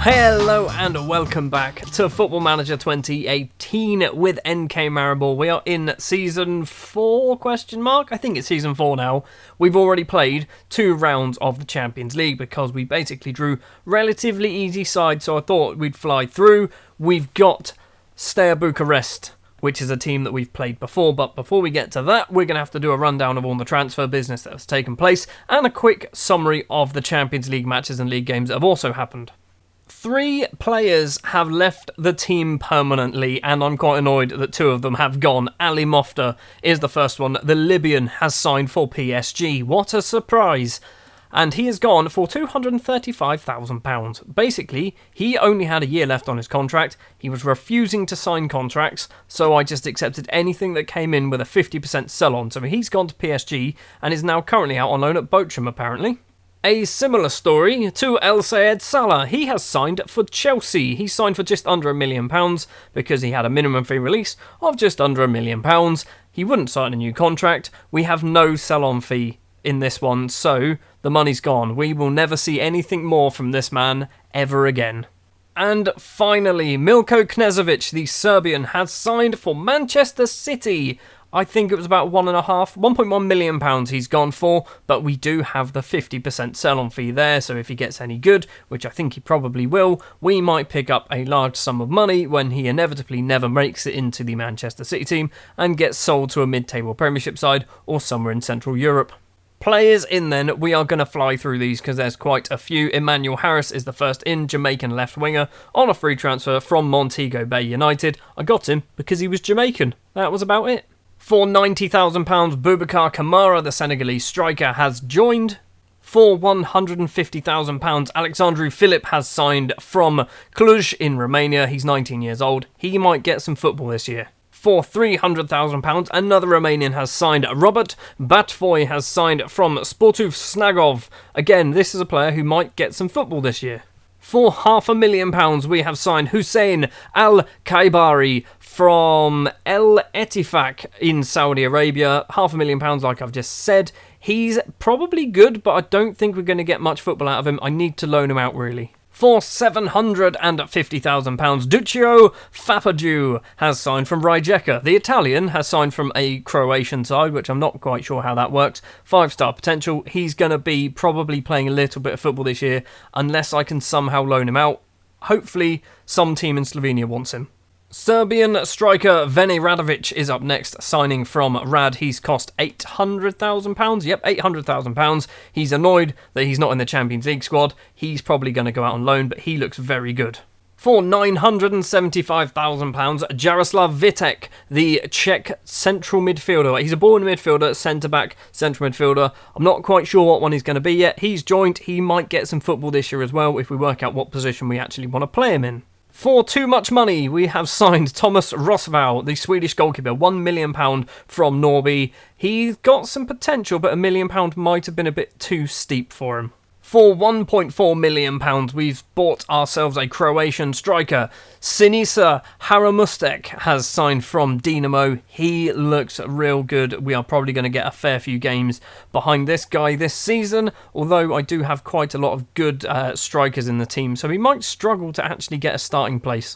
Hello and welcome back to Football Manager 2018 with NK Maribor. We are in Season 4, ? I think it's Season 4 now. We've already played 2 rounds of the Champions League because we basically drew relatively easy sides, so I thought we'd fly through. We've got Steaua București, which is a team that we've played before, but before we get to that, we're going to have to do a rundown of all the transfer business that has taken place and a quick summary of the Champions League matches and league games that have also happened. 3 players have left the team permanently, and I'm quite annoyed that 2 of them have gone. Ali Mofta is the first one. The Libyan has signed for PSG. What a surprise. And he has gone for £235,000. Basically, he only had a year left on his contract. He was refusing to sign contracts, so I just accepted anything that came in with a 50% sell-on. So he's gone to PSG and is now currently out on loan at Bochum, apparently. A similar story to El Sayed Salah. He has signed for Chelsea. He signed for just under £1 million because he had a minimum fee release of just under £1 million. He wouldn't sign a new contract. We have no sell-on fee in this one, so the money's gone. We will never see anything more from this man ever again. And finally, Milko Knežević, the Serbian, has signed for Manchester City. I think it was about £1.1 million he's gone for, but we do have the 50% sell-on fee there, so if he gets any good, which I think he probably will, we might pick up a large sum of money when he inevitably never makes it into the Manchester City team and gets sold to a mid-table Premiership side or somewhere in Central Europe. Players in then, we are going to fly through these because there's quite a few. Emmanuel Harris is the first in, Jamaican left winger, on a free transfer from Montego Bay United. I got him because he was Jamaican. That was about it. For £90,000, Boubacar Kamara, the Senegalese striker, has joined. For £150,000, Alexandru Filip has signed from Cluj in Romania. He's 19 years old. He might get some football this year. For £300,000, another Romanian has signed. Robert Batvoy has signed from Sportov Snagov. Again, this is a player who might get some football this year. For £500,000, we have signed Hussein Al-Kaibari from El Ettifaq in Saudi Arabia. £500,000, like I've just said. He's probably good, but I don't think we're going to get much football out of him. I need to loan him out, really. For £750,000, Duccio Fapadiu has signed from Rijeka. The Italian has signed from a Croatian side, which I'm not quite sure how that works. 5-star potential. He's going to be probably playing a little bit of football this year, unless I can somehow loan him out. Hopefully, some team in Slovenia wants him. Serbian striker Veni Radevich is up next, signing from Rad. He's cost £800,000. Yep, £800,000. He's annoyed that he's not in the Champions League squad. He's probably going to go out on loan, but he looks very good. For £975,000, Jaroslav Vitek, the Czech central midfielder. He's a born midfielder, centre-back, central midfielder. I'm not quite sure what one he's going to be yet. He's joined. He might get some football this year as well if we work out what position we actually want to play him in. For too much money, we have signed Thomas Rosval, the Swedish goalkeeper, £1 million from Norby. He's got some potential, but £1 million might have been a bit too steep for him. For £1.4 million, we've bought ourselves a Croatian striker. Sinisa Haramustek has signed from Dinamo. He looks real good. We are probably going to get a fair few games behind this guy this season, although I do have quite a lot of good strikers in the team, so he might struggle to actually get a starting place.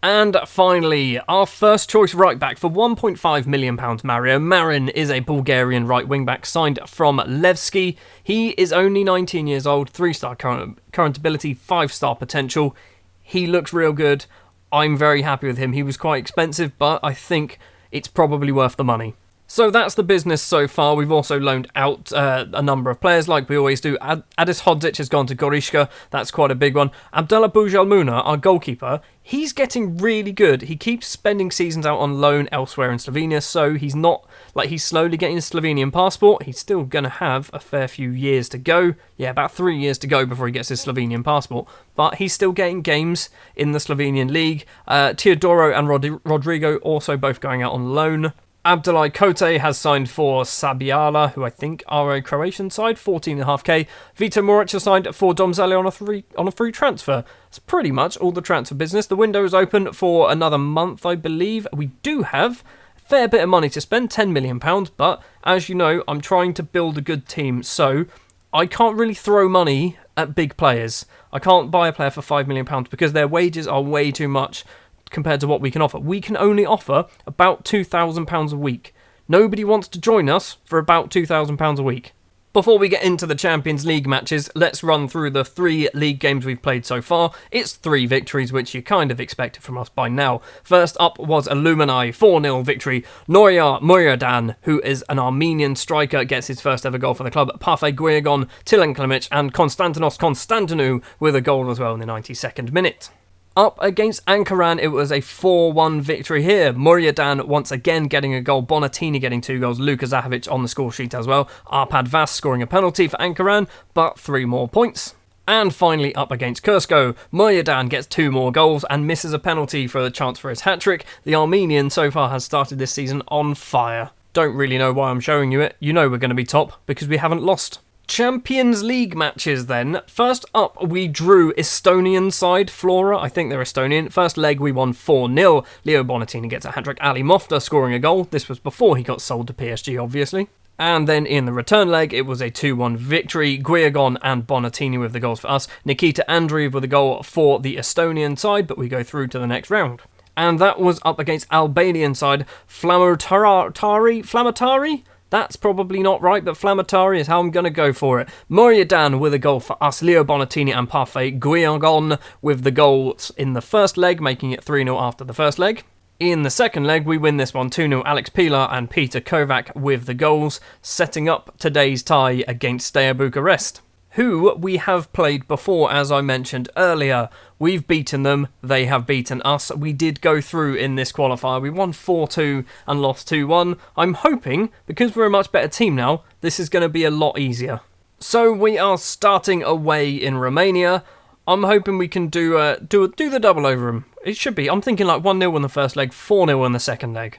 And finally, our first choice right back for £1.5 million, Mario Marin is a Bulgarian right wing back signed from Levski. He is only 19 years old, 3-star current ability, 5-star potential. He looks real good. I'm very happy with him. He was quite expensive, but I think it's probably worth the money. So that's the business so far. We've also loaned out a number of players like we always do. Adis Hodzic has gone to Gorishka. That's quite a big one. Abdullah Bujalmuna, our goalkeeper, he's getting really good. He keeps spending seasons out on loan elsewhere in Slovenia, so he's not, he's slowly getting a Slovenian passport. He's still going to have a fair few years to go. Yeah, about 3 years to go before he gets his Slovenian passport. But he's still getting games in the Slovenian league. Teodoro and Rodrigo also both going out on loan. Abdullah Kote has signed for Sabiala, who I think are a Croatian side, 14.5k. Vito Moric has signed for Domzale on a free transfer. That's pretty much all the transfer business. The window is open for another month, I believe. We do have a fair bit of money to spend, £10 million, but as you know, I'm trying to build a good team, so I can't really throw money at big players. I can't buy a player for £5 million because their wages are way too much compared to what we can offer. We can only offer about £2,000 a week. Nobody wants to join us for about £2,000 a week. Before we get into the Champions League matches, let's run through the 3 league games we've played so far. It's 3 victories, which you kind of expected from us by now. First up was Alumni 4-0 victory. Noria Muradan, who is an Armenian striker, gets his first ever goal for the club. Parfait Guiagon, Tilen Klimic and Konstantinos Konstantinou with a goal as well in the 92nd minute. Up against Ankaran, it was a 4-1 victory here. Muryadan once again getting a goal, Bonatini getting 2 goals, Luka Zahovic on the score sheet as well. Arpad Vas scoring a penalty for Ankaran, but 3 more points. And finally up against Kursko, Muryadan gets 2 more goals and misses a penalty for the chance for his hat-trick. The Armenian so far has started this season on fire. Don't really know why I'm showing you it. You know we're going to be top because we haven't lost. Champions League matches then. First up, we drew Estonian side Flora. I think they're Estonian. First leg, we won 4-0. Leo Bonatini gets a hat-trick. Ali Mofta scoring a goal. This was before he got sold to PSG, obviously. And then in the return leg, it was a 2-1 victory. Guiagon and Bonatini with the goals for us. Nikita Andreev with a goal for the Estonian side, but we go through to the next round. And that was up against Albanian side Flamatari? That's probably not right, but Flamatari is how I'm going to go for it. Muryadan with a goal for us, Leo Bonatini and Parfait Guiagon with the goals in the first leg, making it 3-0 after the first leg. In the second leg, we win this one 2-0. Alex Pilar and Peter Kovac with the goals, setting up today's tie against Steaua București, who we have played before, as I mentioned earlier. We've beaten them, they have beaten us. We did go through in this qualifier. We won 4-2 and lost 2-1. I'm hoping, because we're a much better team now, this is going to be a lot easier. So we are starting away in Romania. I'm hoping we can do the double over them. It should be. I'm thinking like 1-0 in the first leg, 4-0 in the second leg.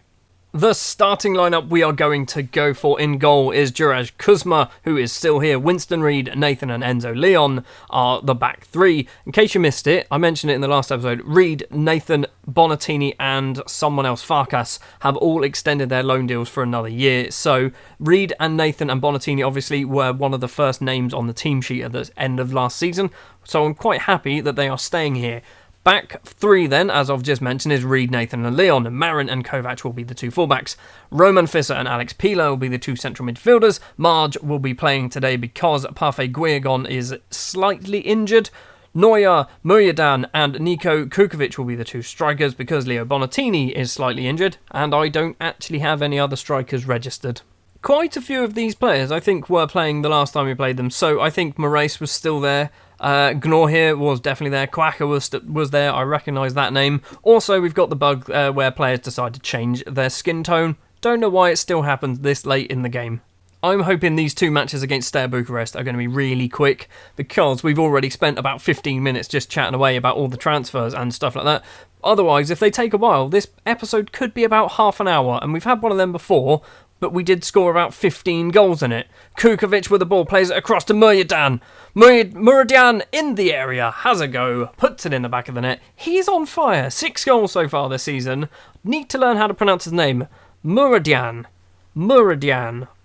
The starting lineup we are going to go for in goal is Juraj Kuzma, who is still here. Winston Reid, Nathan and Enzo Leon are the back 3. In case you missed it, I mentioned it in the last episode, Reid, Nathan, Bonatini and someone else, Farkas, have all extended their loan deals for another year. So Reid and Nathan and Bonatini obviously were one of the first names on the team sheet at the end of last season. So I'm quite happy that they are staying here. Back 3 then, as I've just mentioned, is Reid, Nathan and Leon. Marin and Kovac will be the 2 fullbacks. Roman Fisser and Alex Pilar will be the 2 central midfielders. Marge will be playing today because Parfait Guiagon is slightly injured. Noya Muryadan and Niko Kukovic will be the 2 strikers because Leo Bonatini is slightly injured, and I don't actually have any other strikers registered. Quite a few of these players, I think, were playing the last time we played them, so I think Moraes was still there. Gnor here was definitely there. Quacker was there. I recognise that name. Also, we've got the bug where players decide to change their skin tone. Don't know why it still happens this late in the game. I'm hoping these 2 matches against Steaua București are going to be really quick because we've already spent about 15 minutes just chatting away about all the transfers and stuff like that. Otherwise, if they take a while, this episode could be about half an hour, and we've had one of them before, but we did score about 15 goals in it. Kukovic with the ball plays it across to Muryadan. Muryadan in the area, has a go, puts it in the back of the net. He's on fire. 6 goals so far this season. Need to learn how to pronounce his name. Muryadan.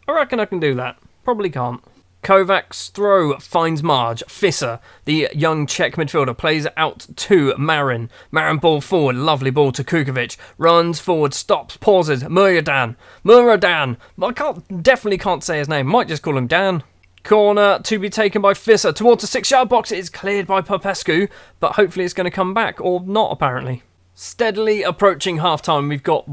I reckon I can do that. Probably can't. Kovac's throw finds Marge. Fisser, the young Czech midfielder, plays it out to Marin. Marin ball forward, lovely ball to Kukovic. Runs forward, stops, pauses. Muryadan. I definitely can't say his name. Might just call him Dan. Corner to be taken by Fisser towards the 6-yard box. It is cleared by Popescu, but hopefully it's going to come back, or not apparently. Steadily approaching half-time. We've got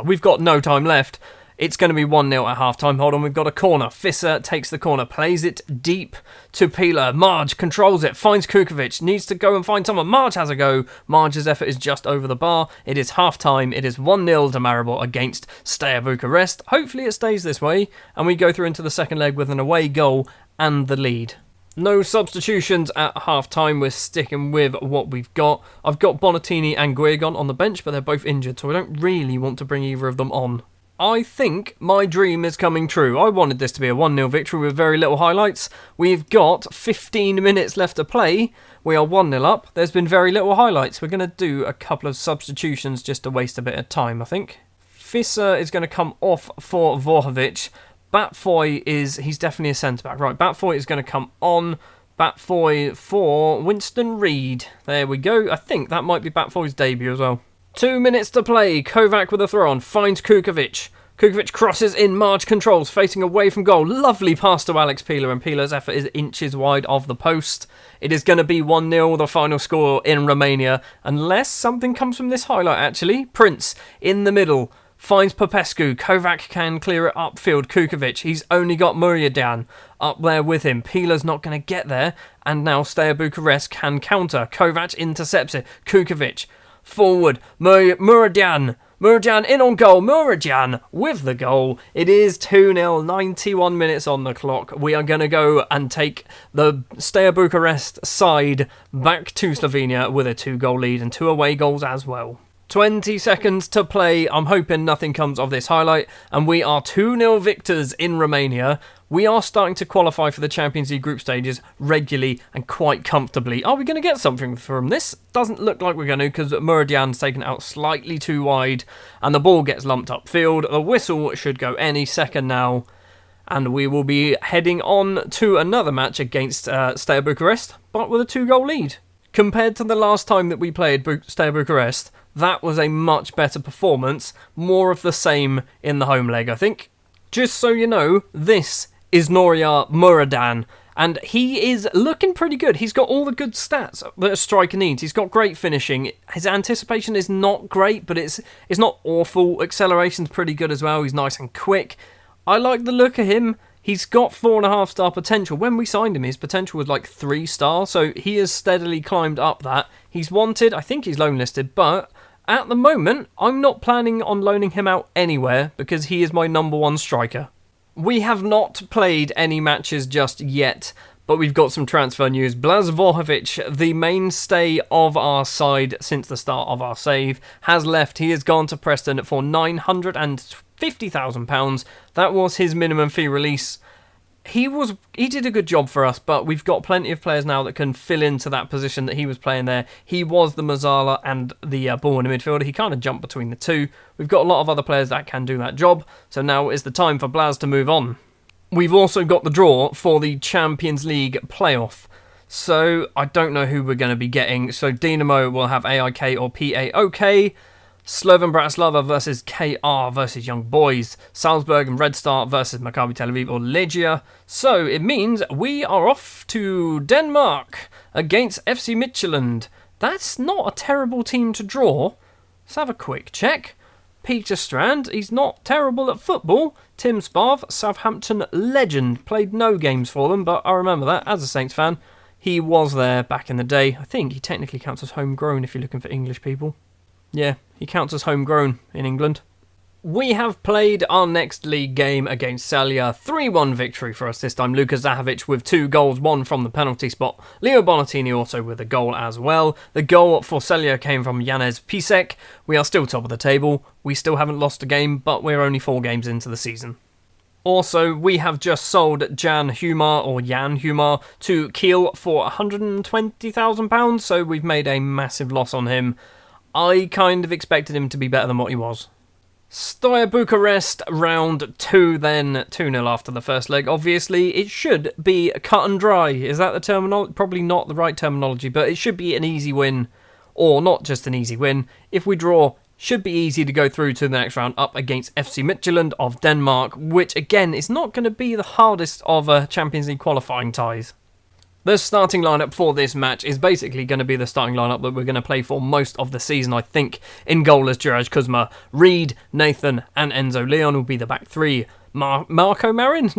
we've got no time left. It's going to be 1-0 at half-time. Hold on, we've got a corner. Fisser takes the corner, plays it deep to Pilar. Marge controls it, finds Kukovic, needs to go and find someone. Marge has a go. Marge's effort is just over the bar. It is half-time. It is 1-0 to Maribor against Steaua București. Hopefully it stays this way, and we go through into the second leg with an away goal and the lead. No substitutions at half-time. We're sticking with what we've got. I've got Bonatini and Guiagon on the bench, but they're both injured, so I don't really want to bring either of them on. I think my dream is coming true. I wanted this to be a 1-0 victory with very little highlights. We've got 15 minutes left to play. We are 1-0 up. There's been very little highlights. We're going to do a couple of substitutions just to waste a bit of time, I think. Fisser is going to come off for Vorhovic. Batfoy he's definitely a centre-back. Right, Batfoy is going to come on. Batfoy for Winston Reid. There we go. I think that might be Batfoy's debut as well. 2 minutes to play. Kovac with a throw on. Finds Kukovic. Kukovic crosses in, Marge controls, facing away from goal. Lovely pass to Alex Pieler, and Pieler's effort is inches wide of the post. It is going to be 1-0, the final score in Romania, unless something comes from this highlight, actually. Prince in the middle. Finds Popescu. Kovac can clear it upfield. Kukovic, he's only got Muriadan up there with him. Pieler's not going to get there. And now Steaua București can counter. Kovac intercepts it. Kukovic forward. Muriadan in on goal. Muriadan with the goal. It is 2-0. 91 minutes on the clock. We are going to go and take the Steaua București side back to Slovenia with a 2-goal lead and 2 away goals as well. 20 seconds to play. I'm hoping nothing comes of this highlight. And we are 2-0 victors in Romania. We are starting to qualify for the Champions League group stages regularly and quite comfortably. Are we going to get something from this? Doesn't look like we're going to, because Muriadan's taken out slightly too wide and the ball gets lumped upfield. The whistle should go any second now. And we will be heading on to another match against Steaua București, but with a 2-goal lead. Compared to the last time that we played Steaua București, that was a much better performance. More of the same in the home leg, I think. Just so you know, this is Noria Muriadan, and he is looking pretty good. He's got all the good stats that a striker needs. He's got great finishing. His anticipation is not great, but it's not awful. Acceleration's pretty good as well. He's nice and quick. I like the look of him. He's got 4.5 star potential. When we signed him, his potential was like 3 stars, so he has steadily climbed up that. He's wanted. I think he's loan listed, but at the moment, I'm not planning on loaning him out anywhere because he is my number 1 striker. We have not played any matches just yet, but we've got some transfer news. Blaž Vohovic, the mainstay of our side since the start of our save, has left. He has gone to Preston for £950,000. That was his minimum fee release. He did a good job for us, but we've got plenty of players now that can fill into that position that he was playing there. He was the Mazzala and the ball in the midfielder. He kind of jumped between the two. We've got a lot of other players that can do that job, so now is the time for Blaž to move on. We've also got the draw for the Champions League playoff, so I don't know who we're going to be getting. So Dinamo will have AIK or PAOK. Slovan Bratislava versus KR versus Young Boys. Salzburg and Red Star versus Maccabi Tel Aviv or Legia. So it means we are off to Denmark against FC Midtjylland. That's not a terrible team to draw. Let's have a quick check. Peter Strand, he's not terrible at football. Tim Sparv, Southampton legend. Played no games for them, but I remember that as a Saints fan. He was there back in the day. I think he technically counts as homegrown if you're looking for English people. Yeah, he counts as homegrown in England. We have played our next league game against Celje. 3-1 victory for us this time. Luka Zahovic with 2 goals, 1 from the penalty spot. Leo Bonatini also with a goal as well. The goal for Celje came from Janez Pisek. We are still top of the table. We still haven't lost a game, but we're only 4 games into the season. Also, we have just sold Jan Humar to Kiel for £120,000, so we've made a massive loss on him. I kind of expected him to be better than what he was. Steaua București round 2 then. 2-0 after the first leg. Obviously, it should be cut and dry. Is that the terminology? Probably not the right terminology, but it should be an easy win. Or not just an easy win. If we draw, should be easy to go through to the next round up against FC Midtjylland of Denmark, which again is not going to be the hardest of Champions League qualifying ties. The starting lineup for this match is basically going to be the starting lineup that we're going to play for most of the season, I think. In goal is Juraj Kuzma, Reed, Nathan and Enzo Leon will be the back 3. Mario Marin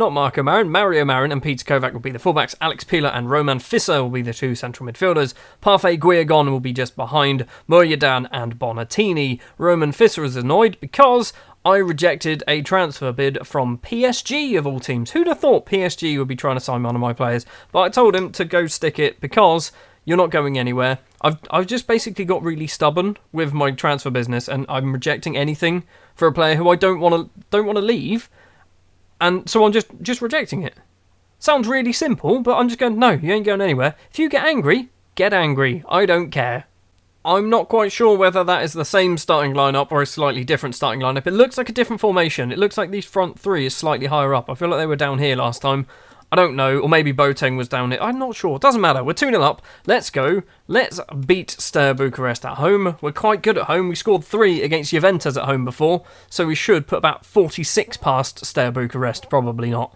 and Peter Kovac will be the fullbacks. Alex Pieler and Roman Fisser will be the 2 central midfielders. Parfait Guillagon will be just behind Muriadan and Bonatini. Roman Fisser is annoyed because I rejected a transfer bid from PSG of all teams. Who'd have thought PSG would be trying to sign one of my players? But I told him to go stick it because you're not going anywhere. I've just basically got really stubborn with my transfer business, and I'm rejecting anything for a player who I don't want to leave, and so I'm just rejecting it. Sounds really simple, but I'm just going, no, you ain't going anywhere. If you get angry, get angry. I don't care. I'm not quite sure whether that is the same starting lineup or a slightly different starting lineup. It looks like a different formation. It looks like these front 3 is slightly higher up. I feel like they were down here last time. I don't know, or maybe Boateng was down it. I'm not sure. Doesn't matter. We're 2-0 up. Let's go. Let's beat Steaua București at home. We're quite good at home. We scored 3 against Juventus at home before, so we should put about 46 past Steaua București. Probably not.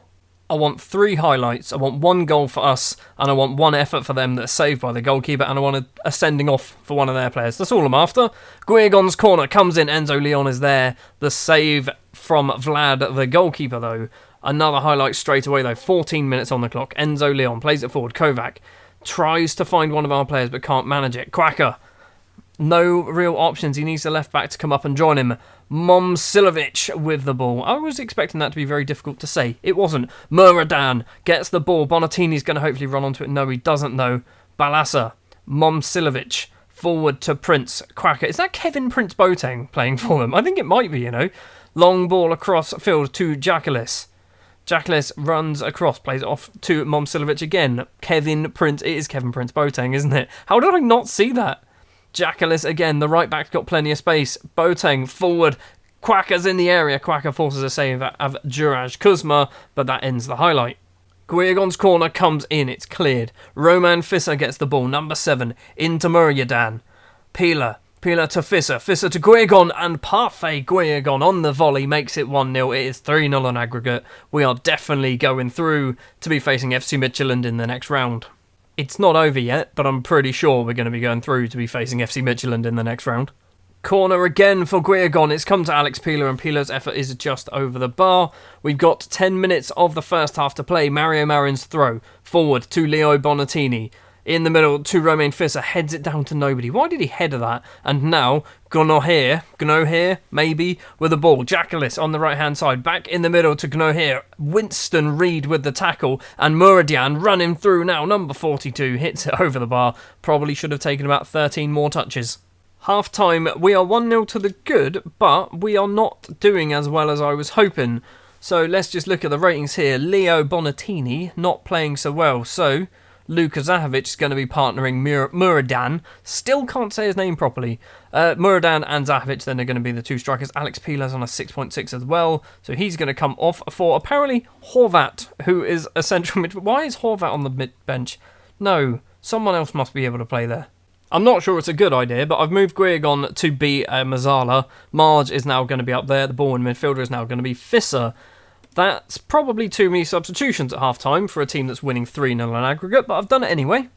I want 3 highlights. I want 1 goal for us, and I want 1 effort for them that's saved by the goalkeeper, and I want a sending off for one of their players. That's all I'm after. Guegon's corner comes in. Enzo Leon is there. The save from Vlad, the goalkeeper, though. Another highlight straight away, though. 14 minutes on the clock. Enzo Leon plays it forward. Kovac tries to find one of our players, but can't manage it. Quacker. No real options. He needs the left back to come up and join him. Momcilovic with the ball. I was expecting that to be very difficult to say. It wasn't. Muradan gets the ball. Bonatini's going to hopefully run onto it. No, he doesn't know. Balassa. Momcilovic. Forward to Prince. Quacker. Is that Kevin Prince Boateng playing for them? I think it might be, you know. Long ball across field to Jakalis. Jakalis runs across, plays it off to Momcilovic again. Kevin Prince. It is Kevin Prince Boateng, isn't it? How did I not see that? Jakalis again, the right back's got plenty of space. Boateng forward. Quacker's in the area. Quacker forces a save of Juraj Kuzma, but that ends the highlight. Guegon's corner comes in, it's cleared. Roman Fisser gets the ball, number 7, into Muryadan. Pila to Fisser to Guegon, and Parfait Guegon on the volley makes it 1-0. It is 3-0 on aggregate. We are definitely going through to be facing FC Midtjylland in the next round. It's not over yet, but I'm pretty sure we're going to be going through to be facing FC Midtjylland in the next round. Corner again for Guegon. It's come to Alex Pila, and Pila's effort is just over the bar. We've got 10 minutes of the first half to play. Mario Marin's throw. Forward to Leo Bonatini. In the middle to Romain Fisser. Heads it down to nobody. Why did he header that? And now, Gnoher, maybe, with the ball. Jakalis on the right-hand side. Back in the middle to Gnoher. Winston Reed with the tackle. And Muradian running through now. Number 42 hits it over the bar. Probably should have taken about 13 more touches. Half-time, we are 1-0 to the good, but we are not doing as well as I was hoping. So let's just look at the ratings here. Leo Bonatini not playing so well. So Luka Zahovic is going to be partnering Muradan. Still can't say his name properly. Muradan and Zahovic then are going to be the 2 strikers. Alex Pila's on a 6.6 as well. So he's going to come off for apparently Horvat, who is a central midfielder. Why is Horvat on the mid bench? No, someone else must be able to play there. I'm not sure it's a good idea, but I've moved Guegon to be Mazzala. Marge is now going to be up there. The ball in midfielder is now going to be Fisser. That's probably too many substitutions at half-time for a team that's winning 3-0 on aggregate, but I've done it anyway.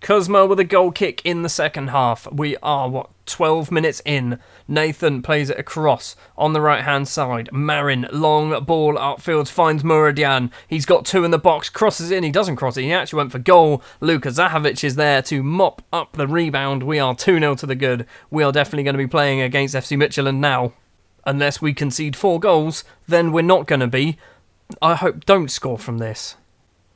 Kuzma with a goal kick in the second half. We are, 12 minutes in. Nathan plays it across on the right-hand side. Marin, long ball upfield, finds Muradian. He's got 2 in the box, crosses in. He doesn't cross it. He actually went for goal. Luka Zahovic is there to mop up the rebound. We are 2-0 to the good. We are definitely going to be playing against FC Midtjylland now. Unless we concede 4 goals, then we're not going to be. I hope don't score from this.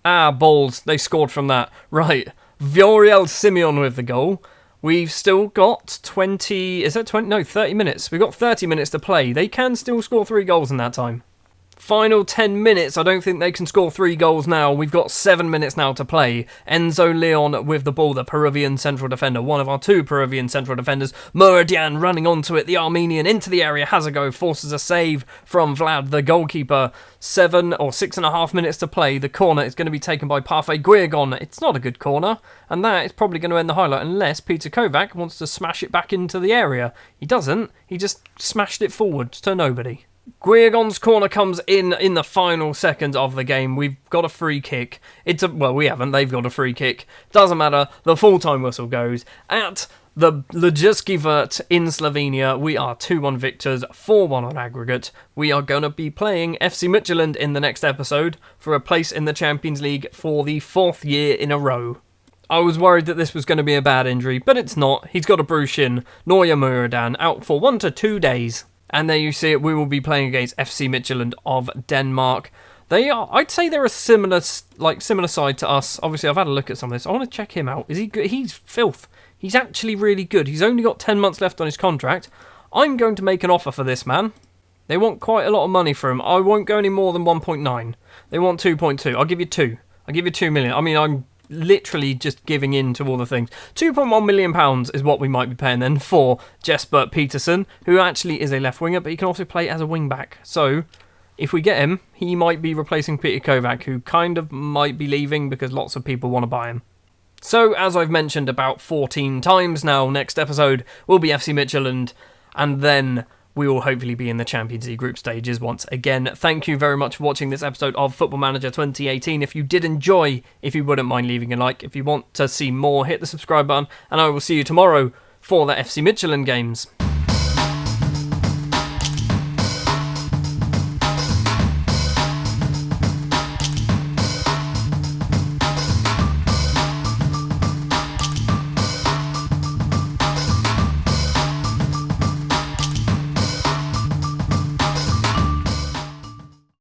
Balls. They scored from that. Right. Vioriel Simeon with the goal. We've still got 20... Is that 20? No, 30 minutes. We've got 30 minutes to play. They can still score 3 goals in that time. Final 10 minutes. I don't think they can score 3 goals now. We've got 7 minutes now to play. Enzo Leon with the ball, the Peruvian central defender. One of our 2 Peruvian central defenders. Muradian running onto it. The Armenian into the area. Has a go. Forces a save from Vlad, the goalkeeper. 7 or 6.5 minutes to play. The corner is going to be taken by Parfait Guegon. It's not a good corner. And that is probably going to end the highlight unless Peter Kovac wants to smash it back into the area. He doesn't. He just smashed it forward to nobody. Guegon's corner comes in the final seconds of the game. We've got a free kick. We haven't. They've got a free kick. Doesn't matter. The full-time whistle goes. At the Ludzki Vrt in Slovenia, we are 2-1 victors, 4-1 on aggregate. We are going to be playing FC Midtjylland in the next episode for a place in the Champions League for the 4th year in a row. I was worried that this was going to be a bad injury, but it's not. He's got a bruised shin. Noya Muradan out for 1 to 2 days. And there you see it, we will be playing against FC Midtjylland of Denmark. I'd say they're a similar side to us. Obviously, I've had a look at some of this. I want to check him out. Is he good? He's filth. He's actually really good. He's only got 10 months left on his contract. I'm going to make an offer for this man. They want quite a lot of money for him. I won't go any more than 1.9. They want 2.2. I'll give you 2. I'll give you 2 million. I mean, I'm literally just giving in to all the things. £2.1 million is what we might be paying then for Jesper Peterson, who actually is a left winger, but he can also play as a wing back. So if we get him, he might be replacing Peter Kovac, who kind of might be leaving because lots of people want to buy him. So, as I've mentioned about 14 times now, next episode will be FC Midtjylland, and then we will hopefully be in the Champions League group stages once again. Thank you very much for watching this episode of Football Manager 2018. If you did enjoy, if you wouldn't mind leaving a like, if you want to see more, hit the subscribe button, and I will see you tomorrow for the FC Midtjylland games.